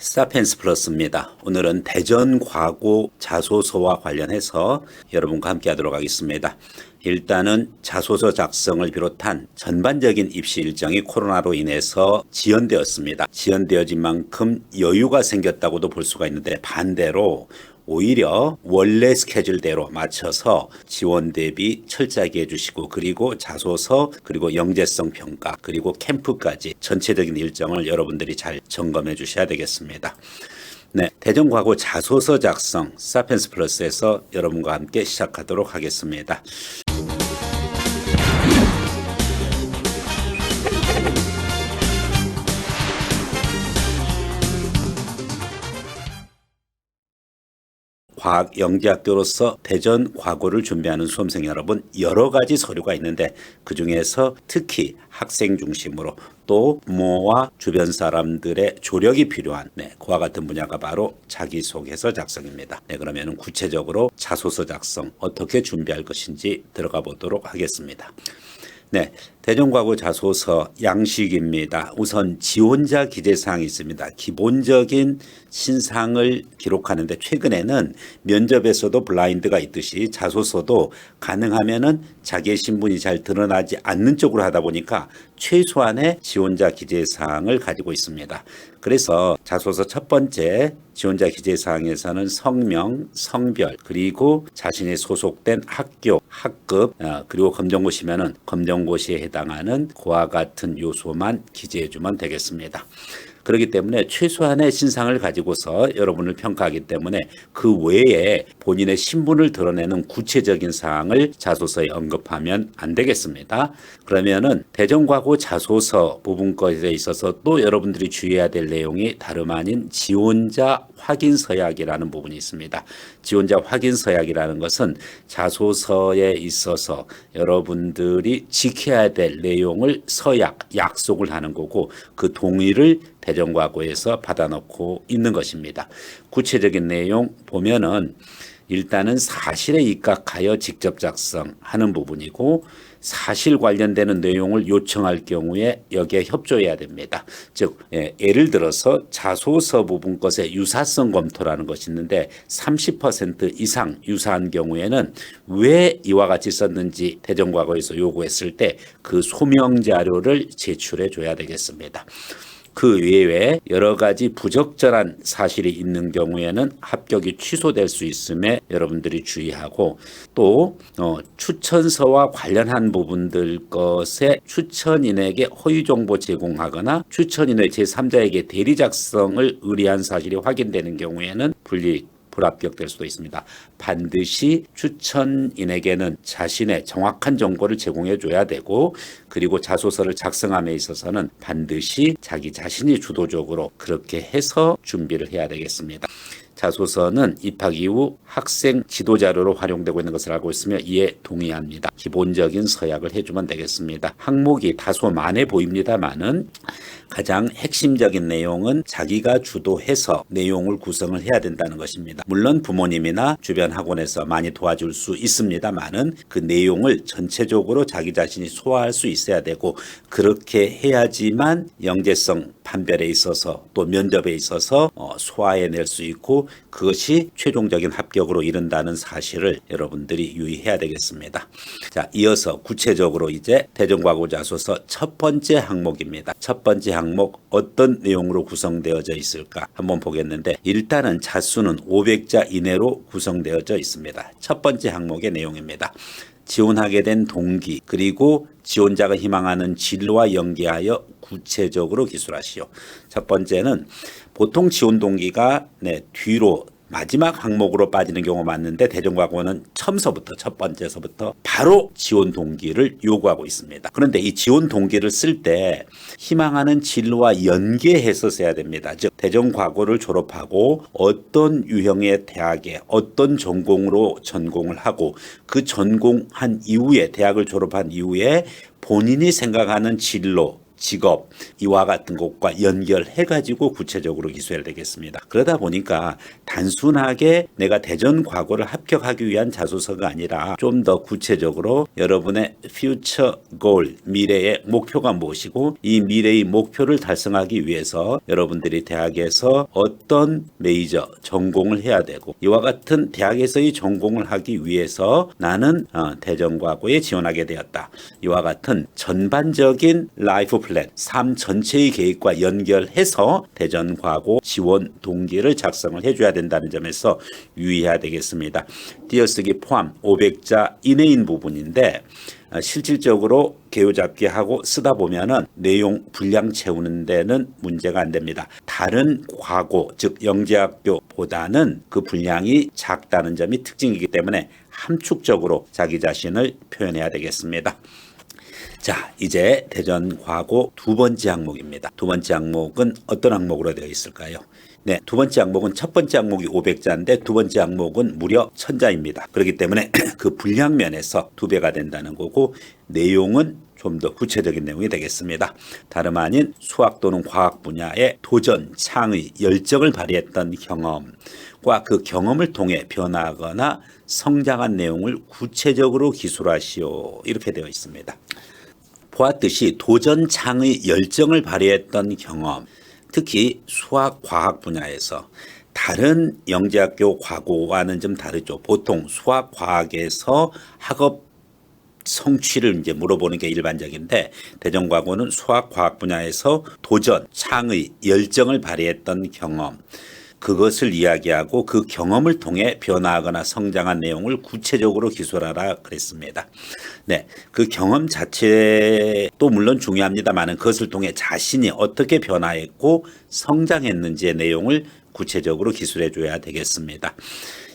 사피엔스 플러스입니다. 오늘은 대전과고 자소서와 관련해서 여러분과 함께 하도록 하겠습니다. 일단은 자소서 작성을 비롯한 전반적인 입시 일정이 코로나로 인해서 지연되었습니다. 지연되어진 만큼 여유가 생겼다고도 볼 수가 있는데, 반대로 오히려 원래 스케줄대로 맞춰서 지원 대비 철저하게 해주시고, 그리고 자소서, 그리고 영재성 평가, 그리고 캠프까지 전체적인 일정을 여러분들이 잘 점검해 주셔야 되겠습니다. 네, 대전과고 자소서 작성 사피엔스 플러스에서 여러분과 함께 시작하도록 하겠습니다. 과학영재학교로서 대전과고를 준비하는 수험생 여러분, 여러 가지 서류가 있는데 그중에서 특히 학생 중심으로 또 부모와 주변 사람들의 조력이 필요한 그와 같은 분야가 바로 자기소개서 작성입니다. 그러면 구체적으로 자소서 작성 어떻게 준비할 것인지 들어가 보도록 하겠습니다. 대전과고 자소서 양식입니다. 우선 지원자 기재사항이 있습니다. 기본적인 신상을 기록하는데, 최근에는 면접에서도 블라인드가 있듯이 자소서도 가능하면은 자기의 신분이 잘 드러나지 않는 쪽으로 하다 보니까 최소한의 지원자 기재사항을 가지고 있습니다. 그래서 자소서 첫 번째 지원자 기재사항에서는 성명, 성별, 그리고 자신이 소속된 학교, 학급, 그리고 검정고시면은 검정고시에 해당하는 그와 같은 요소만 기재해주면 되겠습니다. 그렇기 때문에 최소한의 신상을 가지고서 여러분을 평가하기 때문에 그 외에 본인의 신분을 드러내는 구체적인 사항을 자소서에 언급하면 안 되겠습니다. 그러면은 대전과고 자소서 부분 것에 있어서 또 여러분들이 주의해야 될 내용이 다름 아닌 지원자 확인 서약이라는 부분이 있습니다. 지원자 확인 서약이라는 것은 자소서에 있어서 여러분들이 지켜야 될 내용을 서약, 약속을 하는 거고, 그 동의를 대전과고에서 받아놓고 있는 것입니다. 구체적인 내용 보면은 일단은 사실에 입각하여 직접 작성하는 부분이고, 사실 관련되는 내용을 요청할 경우에 여기에 협조해야 됩니다. 즉, 예를 들어서 자소서 부분 것의 유사성 검토라는 것이 있는데 30% 이상 유사한 경우에는 왜 이와 같이 썼는지 대전과고에서 요구했을 때 그 소명 자료를 제출해 줘야 되겠습니다. 그 외에 여러 가지 부적절한 사실이 있는 경우에는 합격이 취소될 수 있음에 여러분들이 주의하고, 또 추천서와 관련한 부분들 것에 추천인에게 허위 정보 제공하거나 추천인의 제3자에게 대리 작성을 의뢰한 사실이 확인되는 경우에는 불합격될 수도 있습니다. 반드시 추천인에게는 자신의 정확한 정보를 제공해 줘야 되고, 그리고 자소서를 작성함에 있어서는 반드시 자기 자신이 주도적으로 그렇게 해서 준비를 해야 되겠습니다. 자소서는 입학 이후 학생 지도자료로 활용되고 있는 것을 알고 있으며 이에 동의합니다. 기본적인 서약을 해주면 되겠습니다. 항목이 다소 많아 보입니다만은 가장 핵심적인 내용은 자기가 주도해서 내용을 구성을 해야 된다는 것입니다. 물론 부모님이나 주변 학원에서 많이 도와줄 수 있습니다만은 그 내용을 전체적으로 자기 자신이 소화할 수 있어야 되고, 그렇게 해야지만 영재성 판별에 있어서 또 면접에 있어서 소화해낼 수 있고, 그것이 최종적인 합격으로 이른다는 사실을 여러분들이 유의해야 되겠습니다. 자, 이어서 구체적으로 이제 대전과고 자소서 첫 번째 항목입니다. 첫 번째 항목 어떤 내용으로 구성되어져 있을까 한번 보겠는데, 일단은 자수는 500자 이내로 구성되어져 있습니다. 첫 번째 항목의 내용입니다. 지원하게 된 동기, 그리고 지원자가 희망하는 진로와 연계하여 구체적으로 기술하시오. 첫 번째는 보통 지원 동기가 뒤로 마지막 항목으로 빠지는 경우가 많은데, 대전과고는 처음서부터 첫 번째서부터 바로 지원 동기를 요구하고 있습니다. 그런데 이 지원 동기를 쓸 때 희망하는 진로와 연계해서 써야 됩니다. 즉, 대전과고를 졸업하고 어떤 유형의 대학에 어떤 전공으로 전공을 하고, 그 전공한 이후에 대학을 졸업한 이후에 본인이 생각하는 진로, 직업 이와 같은 것과 연결해가지고 구체적으로 기술해야 되겠습니다. 그러다 보니까 단순하게 내가 대전과고를 합격하기 위한 자소서가 아니라 좀 더 구체적으로 여러분의 future goal, 미래의 목표가 무엇이고 이 미래의 목표를 달성하기 위해서 여러분들이 대학에서 어떤 메이저 전공을 해야 되고 이와 같은 대학에서의 전공을 하기 위해서 나는 대전과고에 지원하게 되었다. 이와 같은 전반적인 라이프 플랜, 삶 전체의 계획과 연결해서 대전과고 지원 동기를 작성을 해줘야 된다는 점에서 유의해야 되겠습니다. 띄어쓰기 포함 500자 이내인 부분인데 실질적으로 개요잡기 하고 쓰다 보면은 내용 분량 채우는 데는 문제가 안 됩니다. 다른 과고 즉 영재학교보다는 그 분량이 작다는 점이 특징이기 때문에 함축적으로 자기 자신을 표현해야 되겠습니다. 자, 이제 대전과고 두 번째 항목입니다. 두 번째 항목은 어떤 항목으로 되어 있을까요? 네, 두 번째 항목은 첫 번째 항목이 500자인데 두 번째 항목은 무려 1000자입니다. 그렇기 때문에 그 분량 면에서 2배가 된다는 거고 내용은 좀 더 구체적인 내용이 되겠습니다. 다름 아닌 수학 또는 과학 분야의 도전, 창의, 열정을 발휘했던 경험과 그 경험을 통해 변화하거나 성장한 내용을 구체적으로 기술하시오. 이렇게 되어 있습니다. 보았듯이 도전, 창의, 열정을 발휘했던 경험, 특히 수학, 과학 분야에서 다른 영재학교 과고와는 좀 다르죠. 보통 수학, 과학에서 학업 성취를 이제 물어보는 게 일반적인데 대전과고는 수학, 과학 분야에서 도전, 창의, 열정을 발휘했던 경험, 그것을 이야기하고 그 경험을 통해 변화하거나 성장한 내용을 구체적으로 기술하라 그랬습니다. 네, 그 경험 자체도 물론 중요합니다만 그것을 통해 자신이 어떻게 변화했고 성장했는지의 내용을 구체적으로 기술해 줘야 되겠습니다.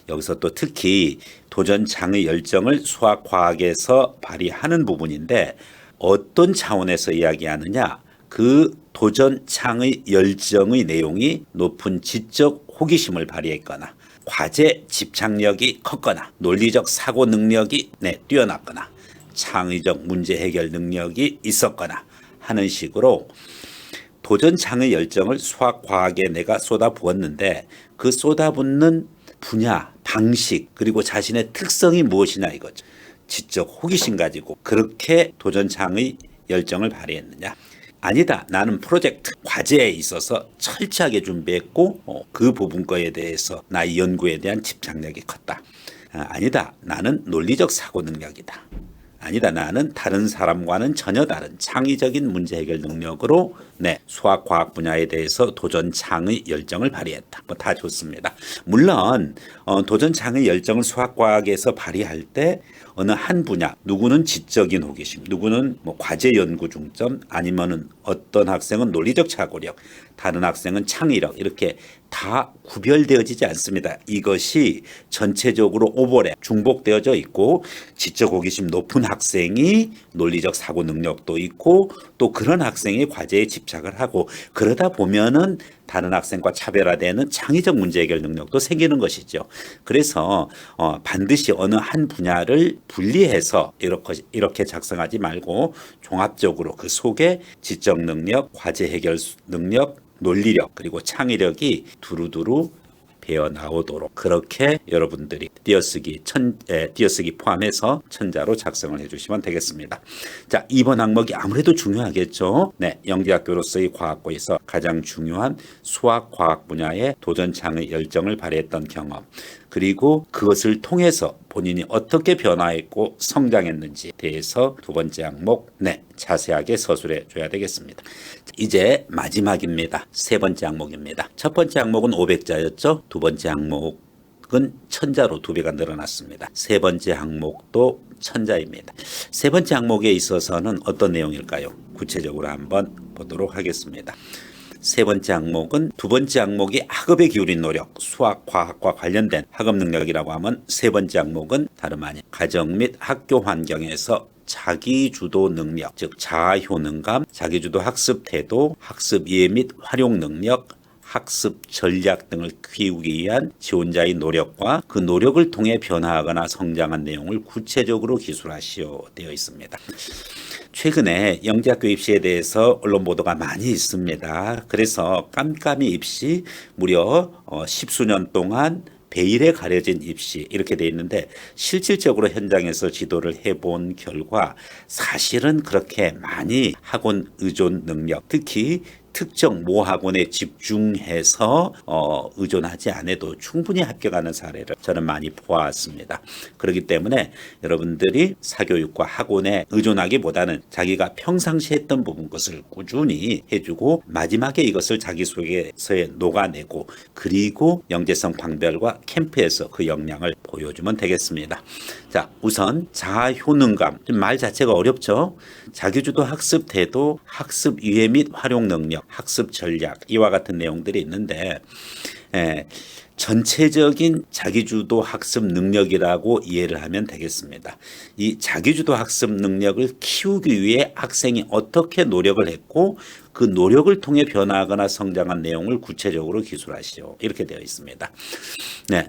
여기서 또 특히 도전, 창의, 열정을 수학, 과학에서 발휘하는 부분인데 어떤 차원에서 이야기하느냐, 그 도전, 창의, 열정의 내용이 높은 지적 호기심을 발휘했거나 과제 집착력이 컸거나 논리적 사고 능력이 뛰어났거나 창의적 문제 해결 능력이 있었거나 하는 식으로 도전, 창의, 열정을 수학, 과학에 내가 쏟아부었는데 그 쏟아붓는 분야, 방식 그리고 자신의 특성이 무엇이냐 이거죠. 지적 호기심 가지고 그렇게 도전, 창의, 열정을 발휘했느냐. 아니다. 나는 프로젝트, 과제에 있어서 철저하게 준비했고 그 부분 거에 대해서 나의 연구에 대한 집착력이 컸다. 아니다. 나는 논리적 사고 능력이다. 아니다. 나는 다른 사람과는 전혀 다른 창의적인 문제 해결 능력으로 수학, 과학 분야에 대해서 도전, 창의, 열정을 발휘했다. 뭐 다 좋습니다. 물론 도전, 창의, 열정을 수학, 과학에서 발휘할 때 어느 한 분야, 누구는 지적인 호기심, 누구는 뭐 과제 연구 중점, 아니면은 어떤 학생은 논리적 착오력, 다른 학생은 창의력, 이렇게 다 구별되어지지 않습니다. 이것이 전체적으로 오버랩, 중복되어져 있고 지적 호기심 높은 학생이 논리적 사고 능력도 있고 또 그런 학생이 과제에 집착을 하고 그러다 보면은 다른 학생과 차별화되는 창의적 문제 해결 능력도 생기는 것이죠. 그래서 반드시 어느 한 분야를 분리해서 이렇게 작성하지 말고 종합적으로 그 속에 지적 능력, 과제 해결 능력, 논리력 그리고 창의력이 두루두루 배어 나오도록 그렇게 여러분들이 띄어쓰기 포함해서 천자로 작성을 해주시면 되겠습니다. 자, 이번 항목이 아무래도 중요하겠죠. 네, 영재학교로서의 과학고에서 가장 중요한 수학, 과학 분야의 도전, 창의, 열정을 발휘했던 경험, 그리고 그것을 통해서 본인이 어떻게 변화했고 성장했는지에 대해서 두 번째 항목 자세하게 서술해 줘야 되겠습니다. 이제 마지막입니다. 세 번째 항목입니다. 첫 번째 항목은 500자였죠. 두 번째 항목은 1000자로 2배가 늘어났습니다. 세 번째 항목도 1000자입니다. 세 번째 항목에 있어서는 어떤 내용일까요? 구체적으로 한번 보도록 하겠습니다. 세 번째 항목은 두 번째 항목이 학업에 기울인 노력, 수학, 과학과 관련된 학업 능력이라고 하면 세 번째 항목은 다름 아닌 가정 및 학교 환경에서 자기주도 능력, 즉 자아 효능감, 자기주도 학습 태도, 학습 이해 및 활용 능력, 학습 전략 등을 키우기 위한 지원자의 노력과 그 노력을 통해 변화하거나 성장한 내용을 구체적으로 기술하시오 되어 있습니다. 최근에 영재학교 입시에 대해서 언론 보도가 많이 있습니다. 그래서 깜깜이 입시 무려 10수년 동안 베일에 가려진 입시 이렇게 돼 있는데 실질적으로 현장에서 지도를 해본 결과 사실은 그렇게 많이 학원 의존 능력, 특히 특정 모 학원에 집중해서 의존하지 않아도 충분히 합격하는 사례를 저는 많이 보았습니다. 그렇기 때문에 여러분들이 사교육과 학원에 의존하기보다는 자기가 평상시 했던 부분 것을 꾸준히 해주고 마지막에 이것을 자기소개서에 녹아내고 그리고 영재성 방별과 캠프에서 그 역량을 보여주면 되겠습니다. 자, 우선 자아효능감, 말 자체가 어렵죠. 자기주도 학습 태도, 학습 이해 및 활용 능력, 학습 전략 이와 같은 내용들이 있는데 전체적인 자기주도 학습 능력이라고 이해를 하면 되겠습니다. 이 자기주도 학습 능력을 키우기 위해 학생이 어떻게 노력을 했고 그 노력을 통해 변화하거나 성장한 내용을 구체적으로 기술하시오. 이렇게 되어 있습니다. 네,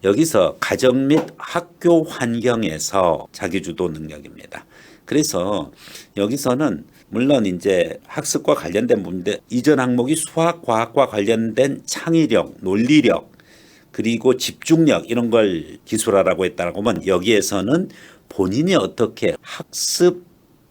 여기서 가정 및 학교 환경에서 자기주도 능력입니다. 그래서 여기서는 물론 이제 학습과 관련된 부분인데 이전 항목이 수학, 과학과 관련된 창의력, 논리력, 그리고 집중력 이런 걸 기술하라고 했다고 하면 여기에서는 본인이 어떻게 학습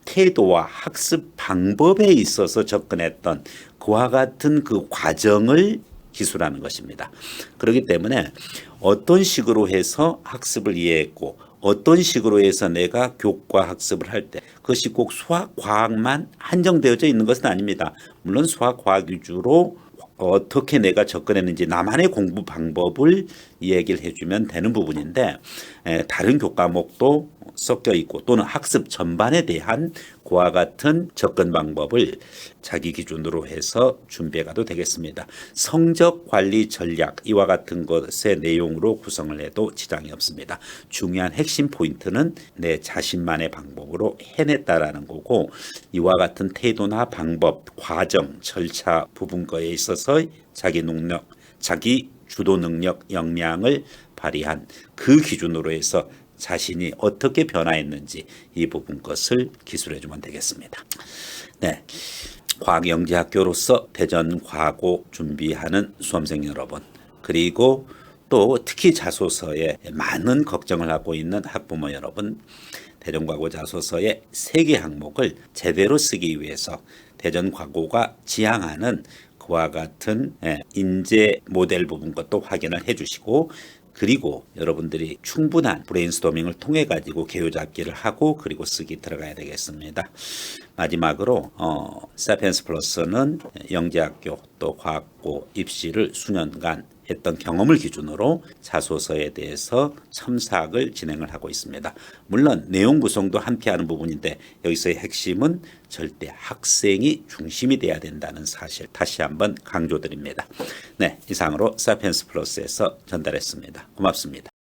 태도와 학습 방법에 있어서 접근했던 그와 같은 그 과정을 기술하는 것입니다. 그렇기 때문에 어떤 식으로 해서 학습을 이해했고 어떤 식으로 해서 내가 교과 학습을 할 때 그것이 꼭 수학, 과학만 한정되어져 있는 것은 아닙니다. 물론 수학, 과학 위주로 어떻게 내가 접근했는지 나만의 공부 방법을 이야기를 해주면 되는 부분인데 다른 교과목도 섞여 있고 또는 학습 전반에 대한 그와 같은 접근 방법을 자기 기준으로 해서 준비해 가도 되겠습니다. 성적 관리 전략 이와 같은 것의 내용으로 구성을 해도 지장이 없습니다. 중요한 핵심 포인트는 내 자신만의 방법으로 해냈다라는 거고 이와 같은 태도나 방법, 과정, 절차 부분 거에 있어서 자기 능력, 자기 주도 능력, 역량을 발휘한 그 기준으로 해서 자신이 어떻게 변화했는지 이 부분 것을 기술해 주면 되겠습니다. 네, 과학영재학교로서 대전과고 준비하는 수험생 여러분 그리고 또 특히 자소서에 많은 걱정을 하고 있는 학부모 여러분 대전과고 자소서의 3개 항목을 제대로 쓰기 위해서 대전과고가 지향하는 그와 같은 인재 모델 부분 것도 확인을 해주시고 그리고 여러분들이 충분한 브레인스토밍을 통해 가지고 개요잡기를 하고 그리고 쓰기 들어가야 되겠습니다. 마지막으로 사피엔스 플러스는 영재학교 또 과학고 입시를 수년간 했던 경험을 기준으로 자소서에 대해서 첨삭을 진행을 하고 있습니다. 물론 내용 구성도 함께하는 부분인데 여기서의 핵심은 절대 학생이 중심이 돼야 된다는 사실 다시 한번 강조드립니다. 네, 이상으로 사피엔스 플러스에서 전달했습니다. 고맙습니다.